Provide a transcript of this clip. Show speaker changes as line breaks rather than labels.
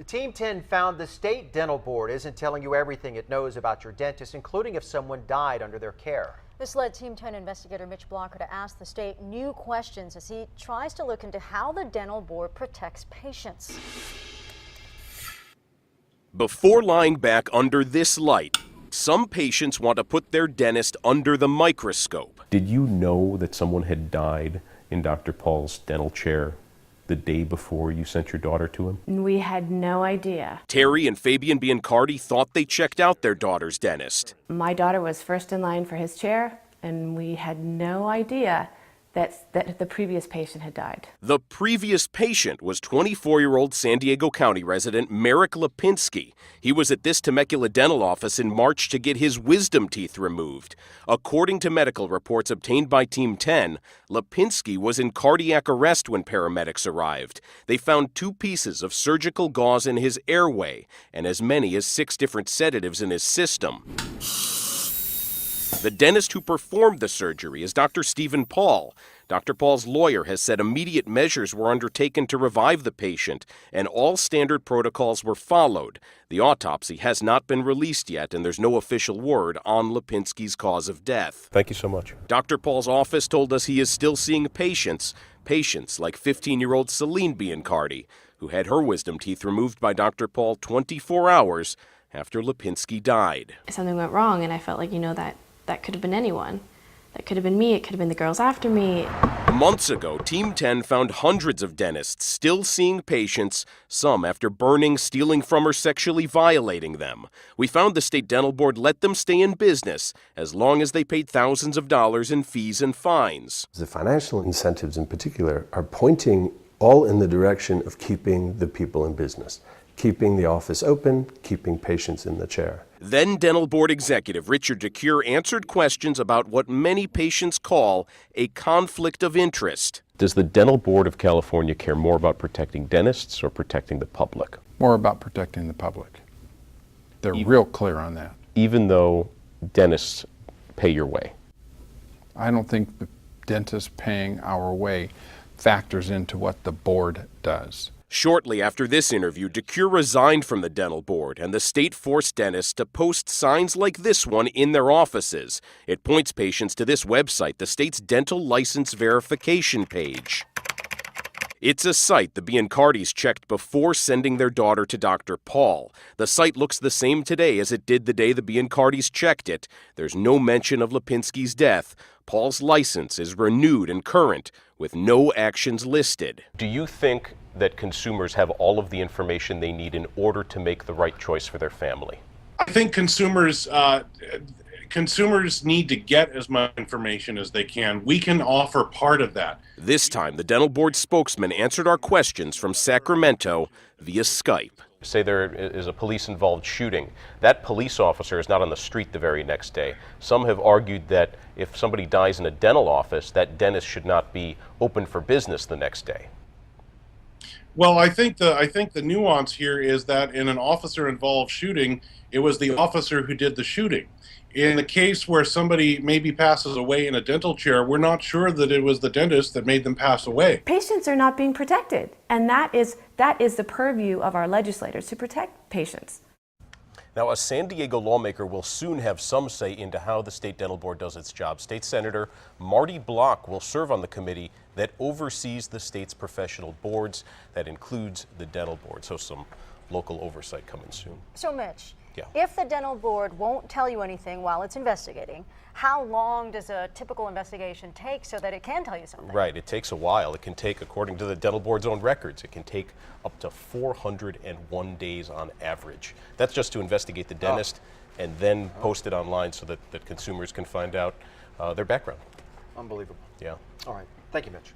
Team 10 found the state dental board isn't telling you everything it knows about your dentist, including if someone died under their care.
This led Team 10 investigator Mitch Blocker to ask the state new questions as he tries to look into how the dental board protects patients.
Before lying back under this light, some patients want to put their dentist under the microscope.
Did you know that someone had died in Dr. Paul's dental chair the day before you sent your daughter to him?
We had no idea.
Terry and Fabian Biancardi thought they checked out their daughter's dentist.
My daughter was first in line for his chair, and we had no idea that the previous patient had died.
The previous patient was 24-year-old San Diego County resident Merrick Lipinski. He was at this Temecula dental office in March to get his wisdom teeth removed. According to medical reports obtained by Team 10, Lipinski was in cardiac arrest when paramedics arrived. They found 2 pieces of surgical gauze in his airway and as many as 6 different sedatives in his system. The dentist who performed the surgery is Dr. Stephen Paul. Dr. Paul's lawyer has said immediate measures were undertaken to revive the patient, and all standard protocols were followed. The autopsy has not been released yet, and there's no official word on Lipinski's cause of death.
Thank you so much.
Dr. Paul's office told us he is still seeing patients like 15-year-old Celine Biancardi, who had her wisdom teeth removed by Dr. Paul 24 hours after Lipinski died.
Something went wrong, and I felt like, that could have been anyone. That could have been me, it could have been the girls after me.
Months ago, Team 10 found hundreds of dentists still seeing patients, some after burning, stealing from, or sexually violating them. We found the state dental board let them stay in business as long as they paid thousands of dollars in fees and fines.
The financial incentives in particular are pointing all in the direction of keeping the people in business, keeping the office open, keeping patients in the chair.
Then dental board executive Richard DeCure answered questions about what many patients call a conflict of interest.
Does the Dental Board of California care more about protecting dentists or protecting the public?
More about protecting the public. They're real clear on that.
Even though dentists pay your way?
I don't think the dentist paying our way factors into what the board does.
Shortly after this interview, DeCure resigned from the dental board, and the state forced dentists to post signs like this one in their offices. It points patients to this website, the state's dental license verification page. It's a site the Biancardis checked before sending their daughter to Dr. Paul. The site looks the same today as it did the day the Biancardis checked it. There's no mention of Lipinski's death. Paul's license is renewed and current, with no actions listed.
Do you think that consumers have all of the information they need in order to make the right choice for their family?
I think consumers need to get as much information as they can. We can offer part of that.
This time, the dental board spokesman answered our questions from Sacramento via Skype.
Say there is a police-involved shooting. That police officer is not on the street the very next day. Some have argued that if somebody dies in a dental office, that dentist should not be open for business the next day.
Well, I think the nuance here is that in an officer-involved shooting, it was the officer who did the shooting. In the case where somebody maybe passes away in a dental chair, we're not sure that it was the dentist that made them pass away.
Patients are not being protected, and that is the purview of our legislators, to protect patients.
Now, a San Diego lawmaker will soon have some say into how the state dental board does its job. State Senator Marty Block will serve on the committee that oversees the state's professional boards. That includes the dental board, so some local oversight coming soon.
So Mitch,
yeah.
If the dental board won't tell you anything while it's investigating, how long does a typical investigation take so that it can tell you something?
Right, it takes a while. It can take, according to the dental board's own records, it can take up to 401 days on average. That's just to investigate the dentist and then post it online so that consumers can find out their background.
Unbelievable.
Yeah.
All right. Thank you, Mitch.